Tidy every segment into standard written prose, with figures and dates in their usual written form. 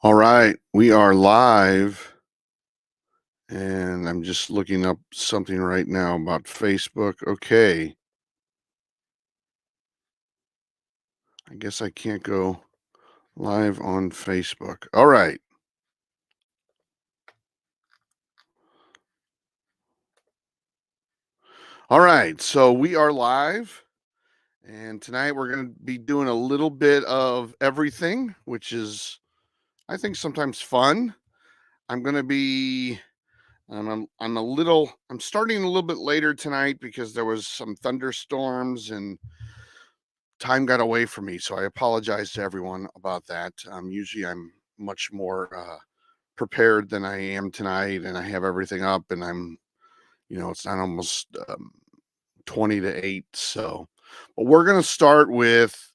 All right, we are live, and I'm just looking up something right now about Facebook. Okay, I guess I can't go live on Facebook. All right. All right, so we are live, and tonight we're going to be doing a little bit of everything, which is, I think, sometimes fun. I'm going to be I'm starting a little bit later tonight because there was some thunderstorms and time got away from me, so I apologize to everyone about that. Usually I'm much more prepared than I am tonight, and I have everything up, and it's not almost 20 to 8. So, but we're going to start with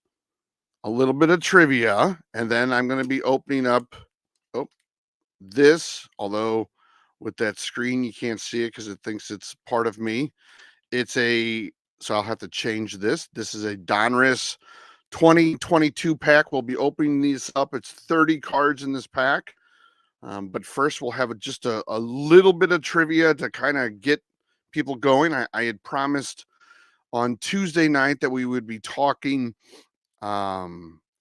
a little bit of trivia, and then I'm going to be opening up oh, this, although with that screen, you can't see it because it thinks it's part of me. It's so I'll have to change this. This is a Donruss 2022 pack. We'll be opening these up. It's 30 cards in this pack. But first, we'll have just a little bit of trivia to kind of get people going. I had promised on Tuesday night that we would be talking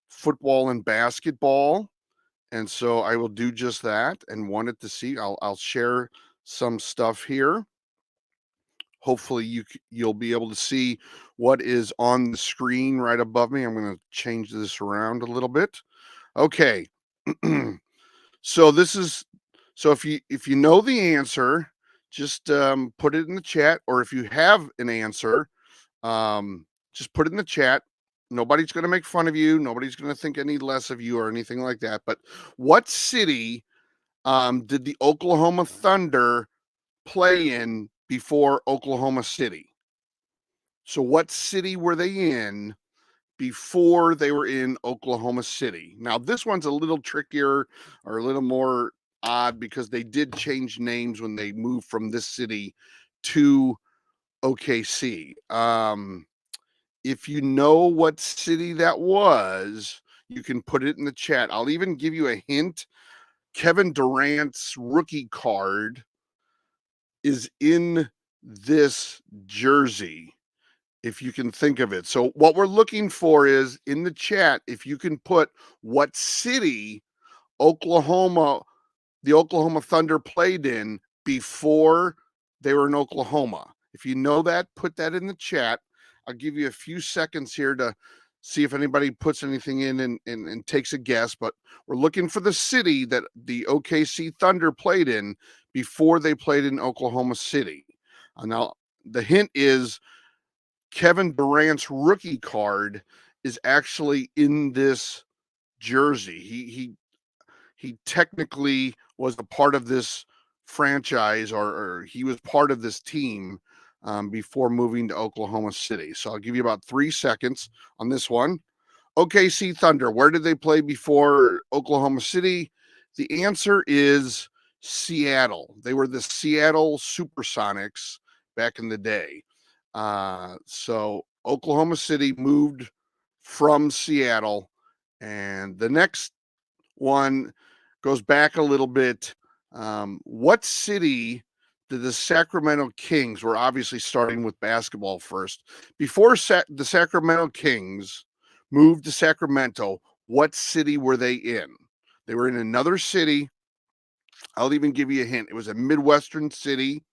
football and basketball. And so I will do just that and wanted to see. I'll share some stuff here. Hopefully you'll be able to see what is on the screen right above me. I'm going to change this around a little bit. Okay. So this is so if you know the answer, just put it in the chat, or if you have an answer, just put it in the chat. Nobody's going to make fun of you. Nobody's going to think any less of you or anything like that. But what city did the Oklahoma Thunder play in before Oklahoma City? So what city were they in before they were in Oklahoma City? Now this one's a little trickier or a little more odd because they did change names when they moved from this city to OKC. If you know what city that was, you can put it in the chat. I'll even give you a hint. Kevin Durant's rookie card is in this jersey, if you can think of it. So what we're looking for is in the chat, if you can put what city Oklahoma, the Oklahoma Thunder played in before they were in Oklahoma. If you know that, put that in the chat. I'll give you a few seconds here to see if anybody puts anything in and takes a guess, but we're looking for the city that the OKC Thunder played in before they played in Oklahoma City. Now, the hint is Kevin Durant's rookie card is actually in this jersey. He technically was a part of this franchise, or he was part of this team before moving to Oklahoma City. So I'll give you about 3 seconds on this one. OKC Thunder, where did they play before Oklahoma City? The answer is Seattle. They were the Seattle Supersonics back in the day. So Oklahoma City moved from Seattle, and the next one goes back a little bit. What city did the Sacramento Kings? We're obviously starting with basketball first. Before the Sacramento Kings moved to Sacramento, what city were they in? They were in another city. I'll even give you a hint. It was a Midwestern city.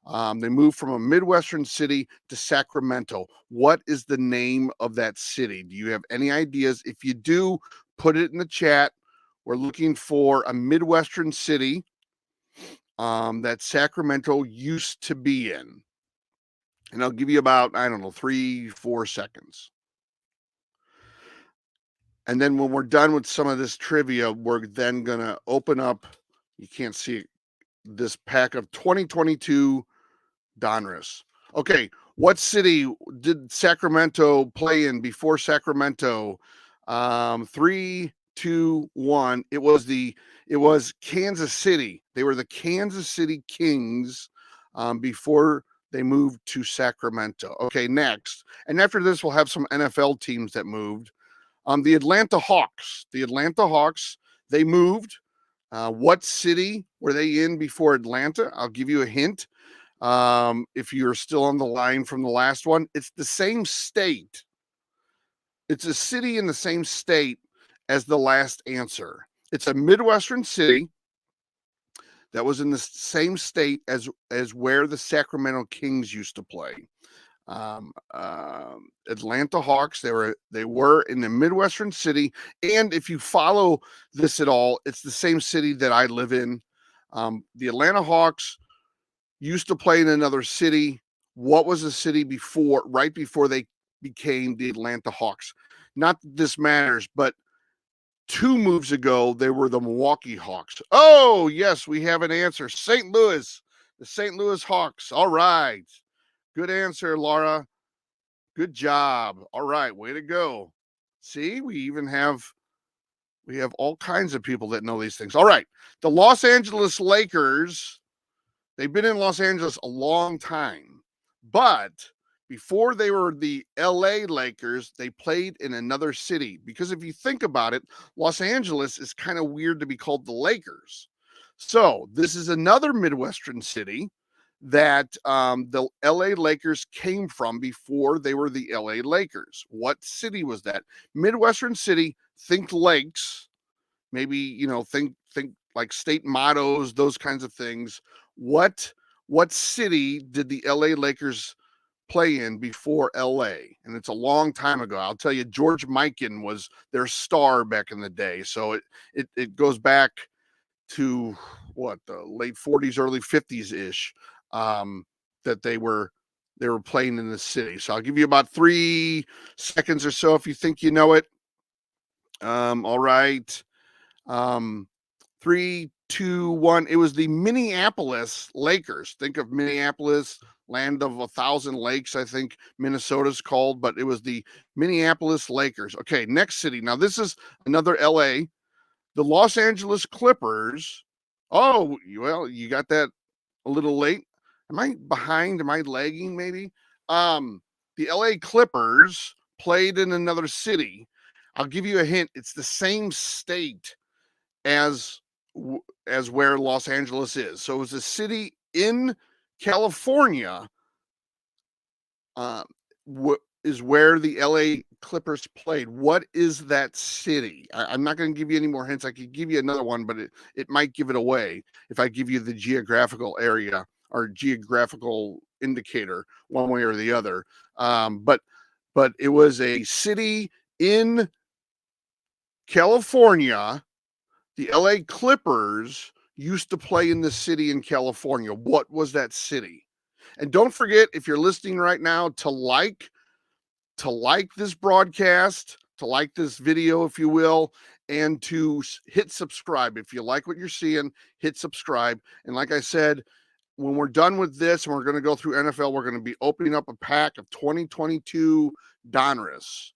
They moved from a Midwestern city to Sacramento. What is the name of that city? Do you have any ideas? If you do, put it in the chat. We're looking for a Midwestern city that Sacramento used to be in. And I'll give you about, I don't know, 3-4 seconds. And then when we're done with some of this trivia, we're then going to open up, you can't see it, this pack of 2022 Donruss. Okay, what city did Sacramento play in before Sacramento? 3, 2, 1. It was Kansas City. They were the Kansas City Kings before they moved to Sacramento. Okay, next. And after this, we'll have some NFL teams that moved. The Atlanta Hawks. The Atlanta Hawks, They moved. What city were they in before Atlanta? I'll give you a hint. If you're still on the line from the last one, it's the same state. It's a city in the same state as the last answer. It's a Midwestern city that was in the same state as where the Sacramento Kings used to play. Atlanta Hawks. They were in the Midwestern city, and if you follow this at all, it's the same city that I live in. The Atlanta Hawks used to play in another city. What was the city before, right before they became the Atlanta Hawks? Not that this matters, but 2 moves ago, they were the Milwaukee Hawks. Oh, yes, we have an answer. St. Louis, the St. Louis Hawks. All right. Good answer, Laura. Good job. All right, way to go. See, we have all kinds of people that know these things. All right. The Los Angeles Lakers, they've been in Los Angeles a long time. But before they were the LA Lakers, they played in another city. Because if you think about it, Los Angeles is kind of weird to be called the Lakers. So this is another Midwestern city that the LA Lakers came from before they were the LA Lakers. What city was that? Midwestern city, think lakes, maybe, think like state mottos, those kinds of things. What city did the LA Lakers play in before LA? And it's a long time ago. I'll tell you, George Mikan was their star back in the day. So it goes back to what, the late 40s, early 50s ish, that they were playing in the city. So I'll give you about 3 seconds or so if you think you know it. All right. 3, 2, 1. It was the Minneapolis Lakers. Think of Minneapolis, land of 1,000 lakes, I think Minnesota's called, but it was the Minneapolis Lakers. Okay, next city. Now this is another LA. The Los Angeles Clippers. Oh, well, you got that a little late. Am I behind? Am I lagging maybe? The LA Clippers played in another city. I'll give you a hint. It's the same state as where Los Angeles is. So it was a city in California, is where the LA Clippers played. What is that city? I'm not going to give you any more hints. I could give you another one, but it might give it away if I give you the geographical area or geographical indicator one way or the other. But it was a city in California. The LA Clippers used to play in the city in California. What was that city? And don't forget, if you're listening right now, to like this broadcast, to like this video, if you will, and to hit subscribe. If you like what you're seeing, hit subscribe. And like I said, when we're done with this and we're going to go through NFL, we're going to be opening up a pack of 2022 Donruss.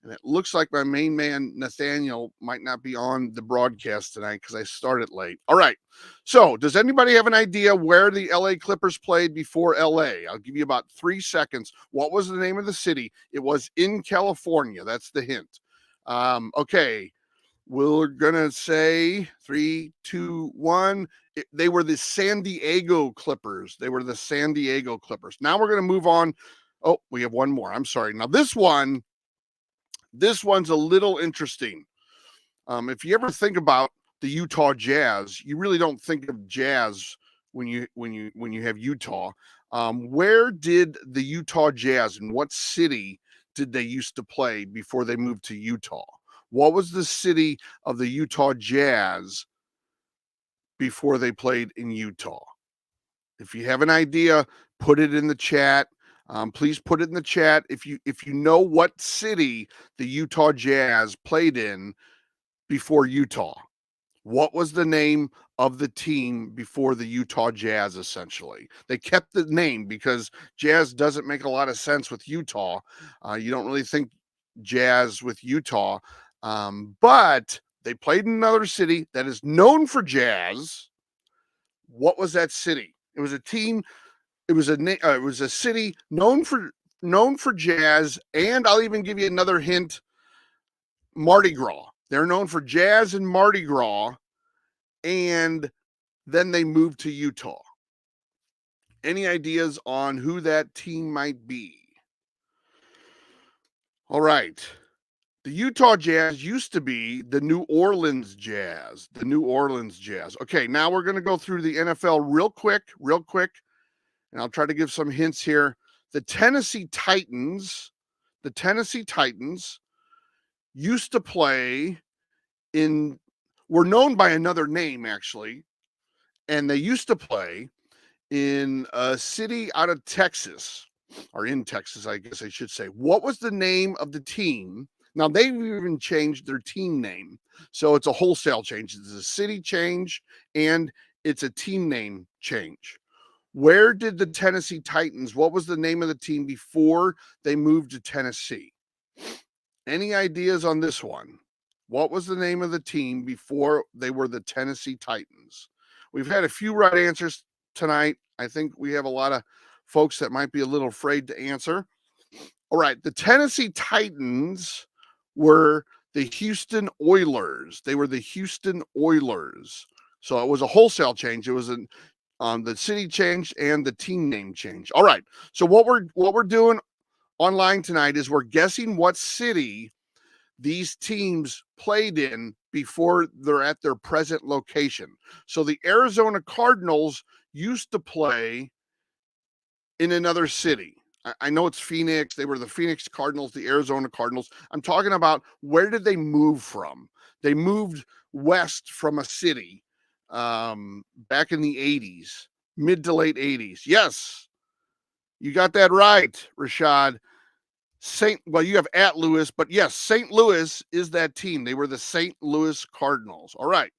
And it looks like my main man, Nathaniel, might not be on the broadcast tonight because I started late. All right. So does anybody have an idea where the LA Clippers played before LA? I'll give you about 3 seconds. What was the name of the city? It was in California. That's the hint. Okay. We're going to say 3, 2, 1. They were the San Diego Clippers. They were the San Diego Clippers. Now we're going to move on. Oh, we have one more. I'm sorry. Now this one's a little interesting. If you ever think about the Utah Jazz, you really don't think of Jazz when you have Utah. Where did the Utah Jazz, in what city did they used to play before they moved to Utah? What was the city of the Utah Jazz before they played in Utah? If you have an idea, put it in the chat. Please put it in the chat if you know what city the Utah Jazz played in before Utah. What was the name of the team before the Utah Jazz, essentially? They kept the name because Jazz doesn't make a lot of sense with Utah. You don't really think Jazz with Utah. But they played in another city that is known for Jazz. What was that city? It was a team. It was a city known for Jazz, and I'll even give you another hint: Mardi Gras. They're known for jazz and Mardi Gras, and then they moved to Utah. Any ideas on who that team might be? All right. The Utah Jazz used to be the New Orleans Jazz. The New Orleans Jazz. Okay, now we're going to go through the NFL real quick, and I'll try to give some hints here. The Tennessee Titans used to play in, were known by another name actually, and they used to play in a city out of Texas, or in Texas, I guess I should say. What was the name of the team? Now they've even changed their team name, so it's a wholesale change. It's a city change and it's a team name change. Where did the Tennessee Titans, what was the name of the team before they moved to Tennessee? Any ideas on this one? What was the name of the team before they were the Tennessee Titans? We've had a few right answers tonight. I think we have a lot of folks that might be a little afraid to answer. All right, the Tennessee Titans were the Houston Oilers. They were the Houston Oilers. So it was a wholesale change. It was the city change and the team name change. All right. So what we're doing online tonight is we're guessing what city these teams played in before they're at their present location. So the Arizona Cardinals used to play in another city. I know it's Phoenix. They were the Phoenix Cardinals, the Arizona Cardinals. I'm talking about where did they move from? They moved west from a city back in the 80s, mid to late 80s. Yes, you got that right, Rashad. Well, you have at Louis, but yes, St. Louis is that team. They were the St. Louis Cardinals. All right.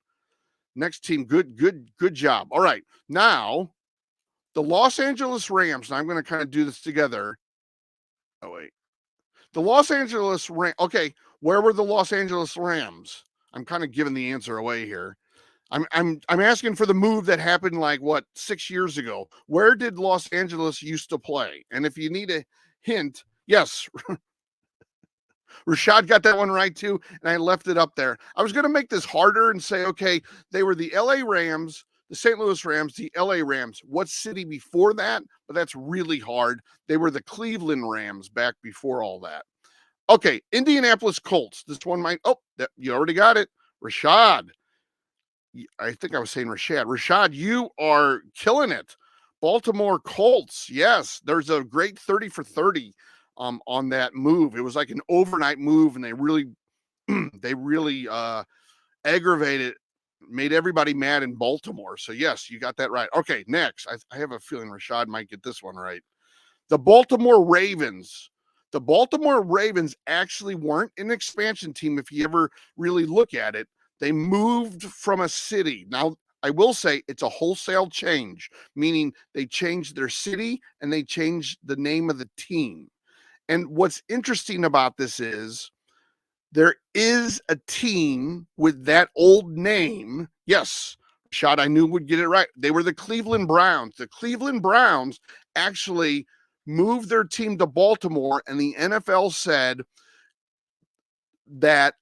Next team. Good job. All right. Now, the Los Angeles Rams, and I'm going to kind of do this together. Oh, wait. The Los Angeles Rams. Okay. Where were the Los Angeles Rams? I'm kind of giving the answer away here. I'm asking for the move that happened like 6 years ago. Where did Los Angeles used to play? And if you need a hint, yes, Rashad got that one right too, and I left it up there. I was going to make this harder and say, okay, they were the LA Rams, the St. Louis Rams, the LA Rams. What city before that? But that's really hard. They were the Cleveland Rams back before all that. Okay, Indianapolis Colts. This one might, you already got it. Rashad. I think I was saying Rashad. Rashad, you are killing it. Baltimore Colts. Yes, there's a great 30 for 30 on that move. It was like an overnight move, and they really aggravated, made everybody mad in Baltimore. So yes, you got that right. Okay, next. I have a feeling Rashad might get this one right. The Baltimore Ravens. The Baltimore Ravens actually weren't an expansion team if you ever really look at it. They moved from a city. Now, I will say it's a wholesale change, meaning they changed their city and they changed the name of the team. And what's interesting about this is there is a team with that old name. Yes, Shot, I knew would get it right. They were the Cleveland Browns. The Cleveland Browns actually moved their team to Baltimore, and the NFL said that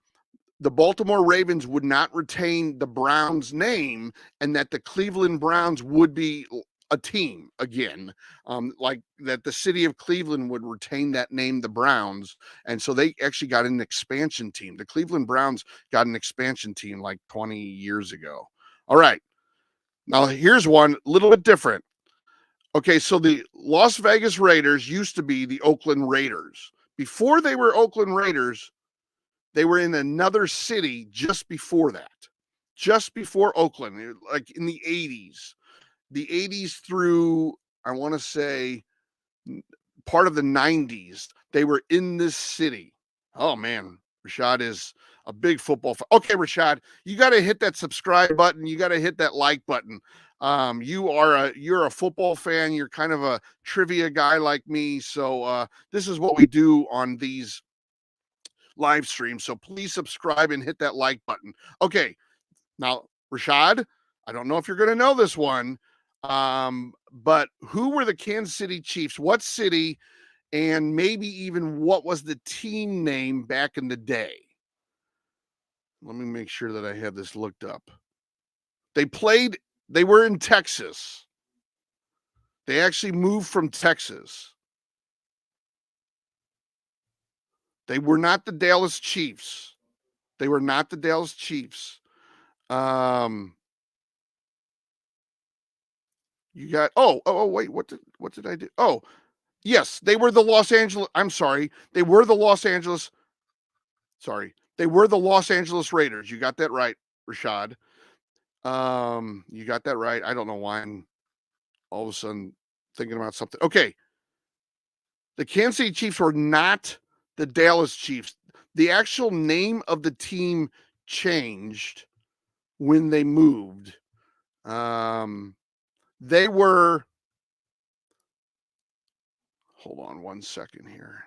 the Baltimore Ravens would not retain the Browns name and that the Cleveland Browns would be a team again, like that the city of Cleveland would retain that name, the Browns. And so they actually got an expansion team. The Cleveland Browns got an expansion team like 20 years ago. All right. Now here's one a little bit different. Okay, so the Las Vegas Raiders used to be the Oakland Raiders. Before they were Oakland Raiders, they were in another city just before that, just before Oakland, like in the 80s through, I want to say, part of the 90s. They were in this city. Oh, man. Rashad is a big football fan. Okay, Rashad, you got to hit that subscribe button. You got to hit that like button. You're a football fan. You're kind of a trivia guy like me. So this is what we do on these live stream. So please subscribe and hit that like button. Okay. Now, Rashad, I don't know if you're going to know this one, but who were the Kansas City Chiefs? What city? And maybe even what was the team name back in the day? Let me make sure that I have this looked up. They were in Texas. They actually moved from Texas. They were not the Dallas Chiefs. They were not the Dallas Chiefs. You got wait, what did I do? Oh, yes, they were the Los Angeles. I'm sorry. They were the Los Angeles. Sorry. They were the Los Angeles Raiders. You got that right, Rashad. You got that right. I don't know why I'm all of a sudden thinking about something. Okay. The Kansas City Chiefs were not the Dallas Chiefs. The actual name of the team changed when they moved. They were, hold on one second here.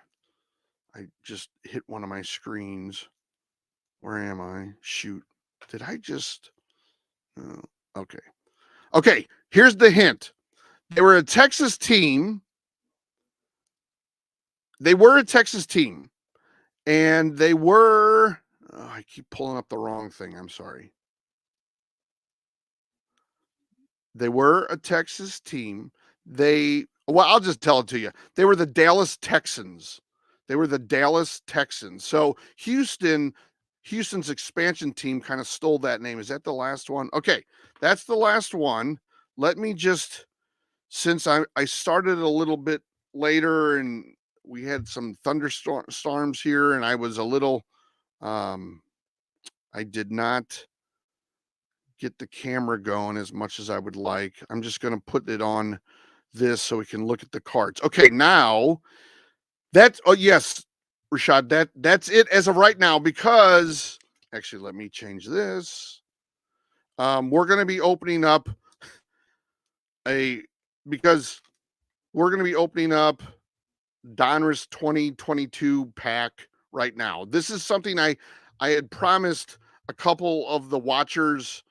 I just hit one of my screens. Where am I? Shoot. Did I just, okay. Okay, here's the hint. They were a Texas team. They were a Texas team. And they were, I keep pulling up the wrong thing. I'm sorry. They were a Texas team. Well, I'll just tell it to you. They were the Dallas Texans. They were the Dallas Texans. So Houston's expansion team kind of stole that name. Is that the last one? Okay, that's the last one. Let me just, since I started a little bit later and we had some thunderstorms here and I was a little, I did not get the camera going as much as I would like. I'm just going to put it on this so we can look at the cards. Okay, now yes, Rashad, that's it as of right now, because actually let me change this. We're going to be opening up because we're going to be opening up Donruss 2022 pack right now. This is something I had promised a couple of the watchers,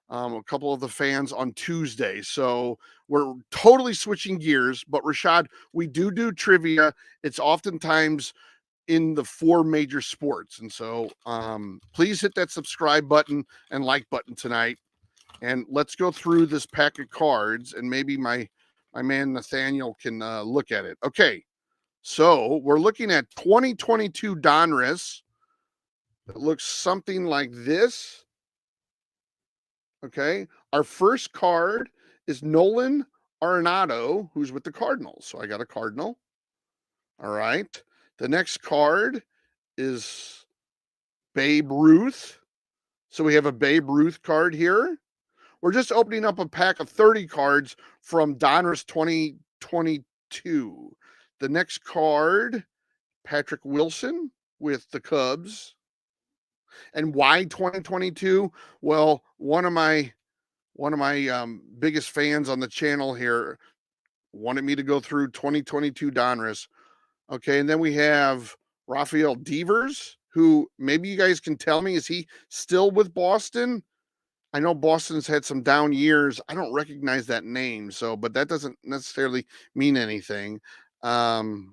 a couple of the fans on Tuesday. So we're totally switching gears. But Rashad, we do trivia. It's oftentimes in the 4 major sports. And so please hit that subscribe button and like button tonight. And let's go through this pack of cards, and maybe my man Nathaniel can look at it. Okay, so we're looking at 2022 Donruss. It looks something like this. Okay, our first card is Nolan Arenado, who's with the Cardinals. So I got a Cardinal. All right. The next card is Babe Ruth. So we have a Babe Ruth card here. We're just opening up a pack of 30 cards from Donruss 2022. The next card, Patrick Wilson with the Cubs. And why 2022? Well, one of my biggest fans on the channel here wanted me to go through 2022 Donruss. Okay, and then we have Rafael Devers, who maybe you guys can tell me, is he still with Boston? I know Boston's had some down years. I don't recognize that name, so but that doesn't necessarily mean anything. All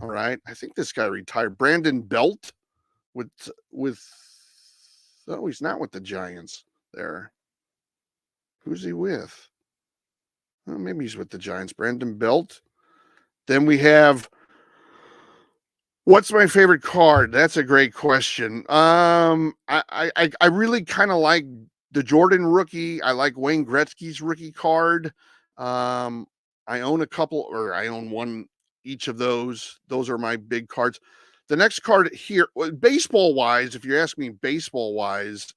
right, I think this guy retired. Brandon Belt with oh, he's not with the Giants there. Who's he with? Oh, maybe he's with the Giants. Brandon Belt. Then we have, what's my favorite card? That's a great question. I really kind of like the Jordan rookie. I like Wayne Gretzky's rookie card. I own a couple, or I own one each of those. Those are my big cards. The next card here, baseball wise, if you're asking me baseball wise,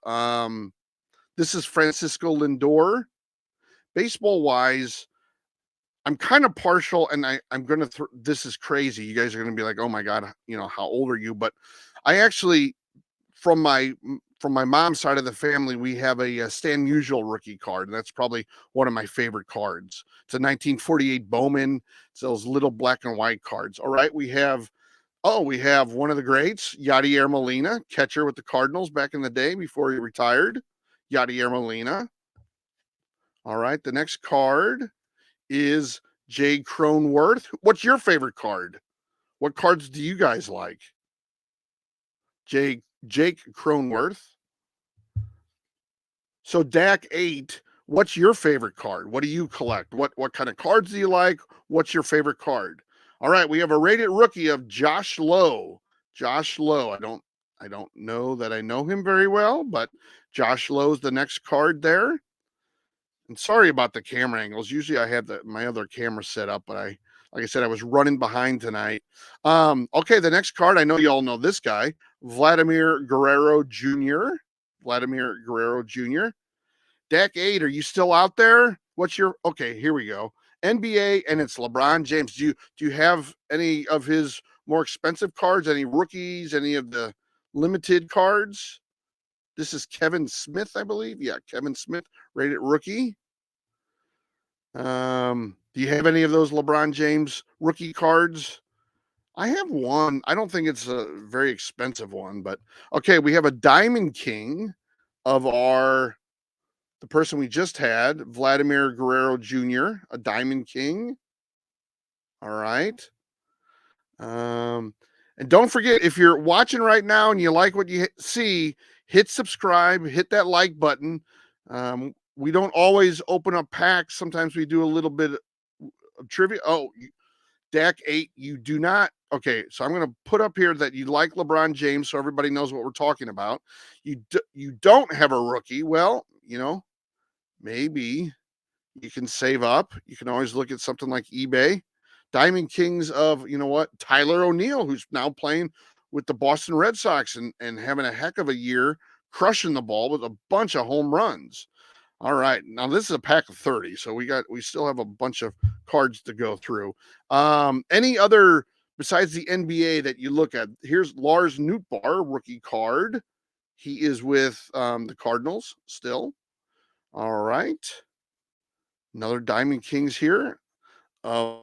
this is Francisco Lindor. Baseball wise, I'm kind of partial, and I'm going to, this is crazy. You guys are going to be like, oh my God, how old are you? But I actually, from my mom's side of the family, we have a Stan Musial rookie card. And that's probably one of my favorite cards. It's a 1948 Bowman. It's those little black and white cards. All right. We have one of the greats, Yadier Molina, catcher with the Cardinals back in the day before he retired. Yadier Molina. All right. The next card is Jay Cronenworth. What's your favorite card? What cards do you guys like? Jay Jake Cronworth. So Dak 8, what's your favorite card? What do you collect? What kind of cards do you like? What's your favorite card? All right, we have a rated rookie of Josh Lowe. Josh Lowe. I don't know that I know him very well, but Josh Lowe's the next card there. And sorry about the camera angles. Usually I have my other camera set up, but like I said, I was running behind tonight. Okay, the next card, I know you all know this guy, Vladimir Guerrero Jr. Vladimir Guerrero Jr. Deck 8, are you still out there? What's your okay? Here we go. NBA, and it's LeBron James. Do you have any of his more expensive cards? Any rookies? Any of the limited cards? This is Kevin Smith, I believe. Yeah, Kevin Smith, rated rookie. Do you have any of those LeBron James rookie cards? I have one. I don't think it's a very expensive one, but okay, we have a Diamond King of the person we just had, Vladimir Guerrero Jr., a Diamond King. All right. And don't forget, if you're watching right now and you like what you see, hit subscribe, hit that like button. We don't always open up packs. Sometimes we do a little bit of trivia. Oh, Dak 8, you do not. Okay, so I'm going to put up here that you like LeBron James so everybody knows what we're talking about. You don't have a rookie. Well, maybe you can save up. You can always look at something like eBay. Diamond Kings of, Tyler O'Neill, who's now playing with the Boston Red Sox and having a heck of a year, crushing the ball with a bunch of home runs. All right. Now this is a pack of 30, so we still have a bunch of cards to go through. Any other besides the NBA that you look at? Here's Lars Nootbaar, rookie card. He is with the Cardinals still. All right. Another Diamond Kings here of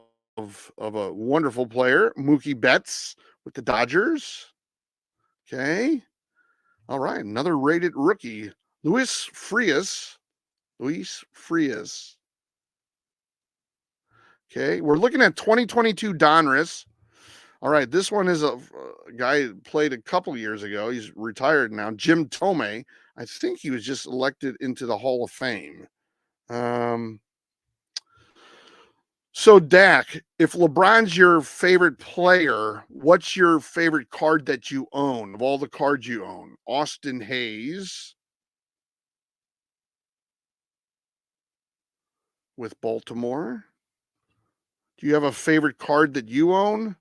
a wonderful player, Mookie Betts with the Dodgers. Okay. All right. Another rated rookie, Luis Frias. Okay. We're looking at 2022 Donruss. All right. This one is a guy who played a couple years ago. He's retired now. Jim Thome. I think he was just elected into the Hall of Fame. So Dak, if LeBron's your favorite player, what's your favorite card that you own of all the cards you own? Austin Hayes with Baltimore. Do you have a favorite card that you own?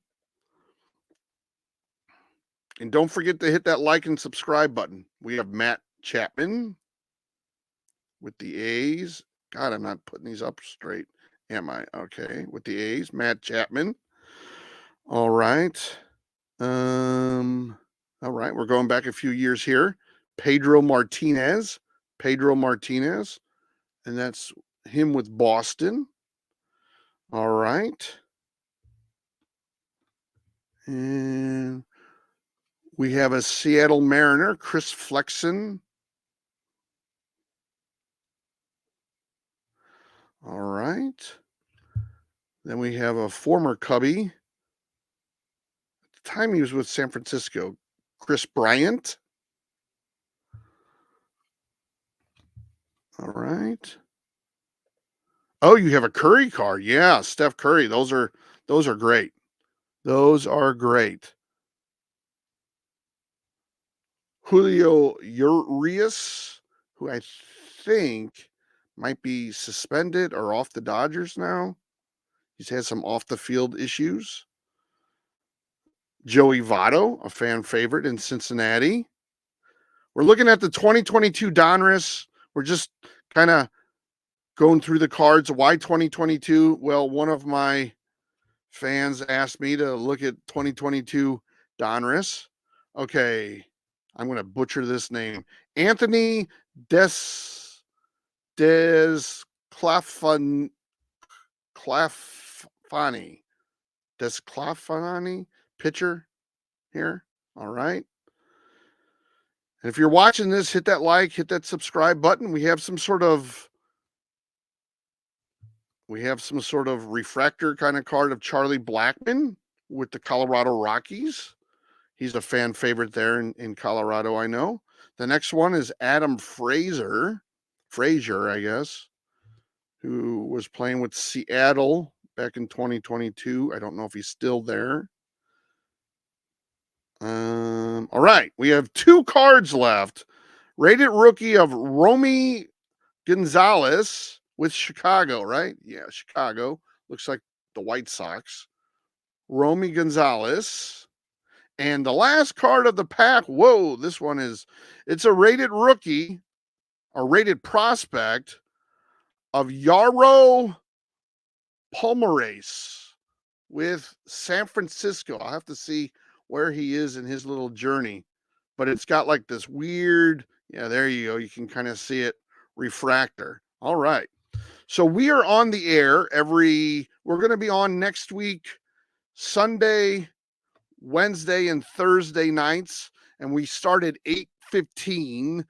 And don't forget to hit that like and subscribe button. We have Matt Chapman with the A's. God, I'm not putting these up straight, am I? Okay, with the A's, Matt Chapman. All right. All right, we're going back a few years here. Pedro Martinez, and that's him with Boston. All right. And we have a Seattle Mariner, Chris Flexen. All right. Then we have a former Cubby. At the time he was with San Francisco, Chris Bryant. All right. Oh, you have a Curry card. Yeah, Steph Curry. Those are great. Those are great. Julio Urias, who I think might be suspended or off the Dodgers now. He's had some off the field issues. Joey Votto, a fan favorite in Cincinnati. We're looking at the 2022 Donruss. We're just kind of going through the cards. Why 2022? Well, one of my fans asked me to look at 2022 Donruss. Okay, I'm going to butcher this name. Anthony Desclafani. Desclafani, pitcher here. All right. And if you're watching this, hit that like, hit that subscribe button. We have some sort of refractor kind of card of Charlie Blackmon with the Colorado Rockies. He's a fan favorite there in Colorado, I know. The next one is Adam Frazier, I guess, who was playing with Seattle back in 2022. I don't know if he's still there. All right, we have 2 cards left. Rated rookie of Romy Gonzalez with Chicago, right? Yeah, Chicago. Looks like the White Sox. Romy Gonzalez. And the last card of the pack, whoa, this one it's a rated rookie, a rated prospect of Yaro Palmares with San Francisco. I'll have to see where he is in his little journey, but it's got like this weird, yeah, there you go. You can kind of see it, refractor. All right. So we are on the air we're going to be on next week, Sunday, Wednesday, and Thursday nights, and we start at 8:15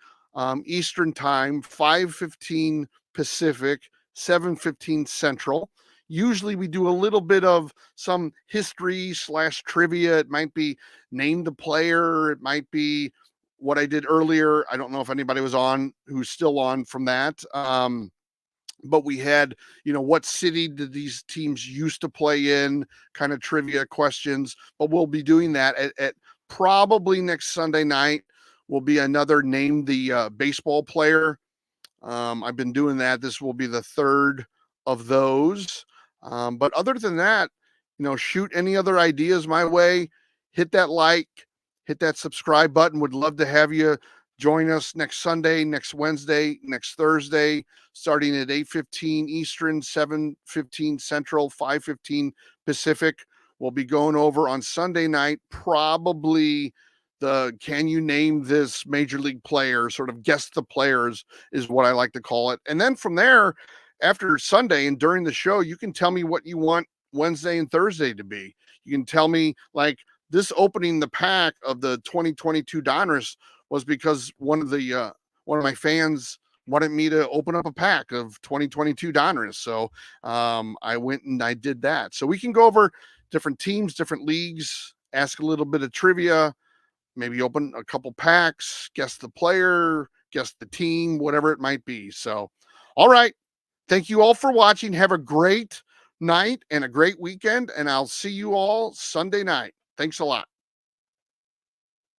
Eastern time, 5:15 Pacific, 7:15 Central. Usually we do a little bit of some history / trivia. It might be name the player. It might be what I did earlier. I don't know if anybody was on who's still on from that. But we had, what city did these teams used to play in, kind of trivia questions. But we'll be doing that at probably next Sunday night. Will be another name the baseball player. I've been doing that. This will be the third of those. But other than that, shoot any other ideas my way. Hit that like, hit that subscribe button. Would love to have you join us next Sunday, next Wednesday, next Thursday, starting at 8:15 Eastern, 7:15 Central, 5:15 Pacific. We'll be going over on Sunday night, probably can you name this major league player, sort of guess the players is what I like to call it. And then from there, after Sunday and during the show, you can tell me what you want Wednesday and Thursday to be. You can tell me, like, this opening the pack of the 2022 Donruss was because one of my fans wanted me to open up a pack of 2022 Donruss. So I went and I did that. So we can go over different teams, different leagues, ask a little bit of trivia, maybe open a couple packs, guess the player, guess the team, whatever it might be. So, all right. Thank you all for watching. Have a great night and a great weekend, and I'll see you all Sunday night. Thanks a lot.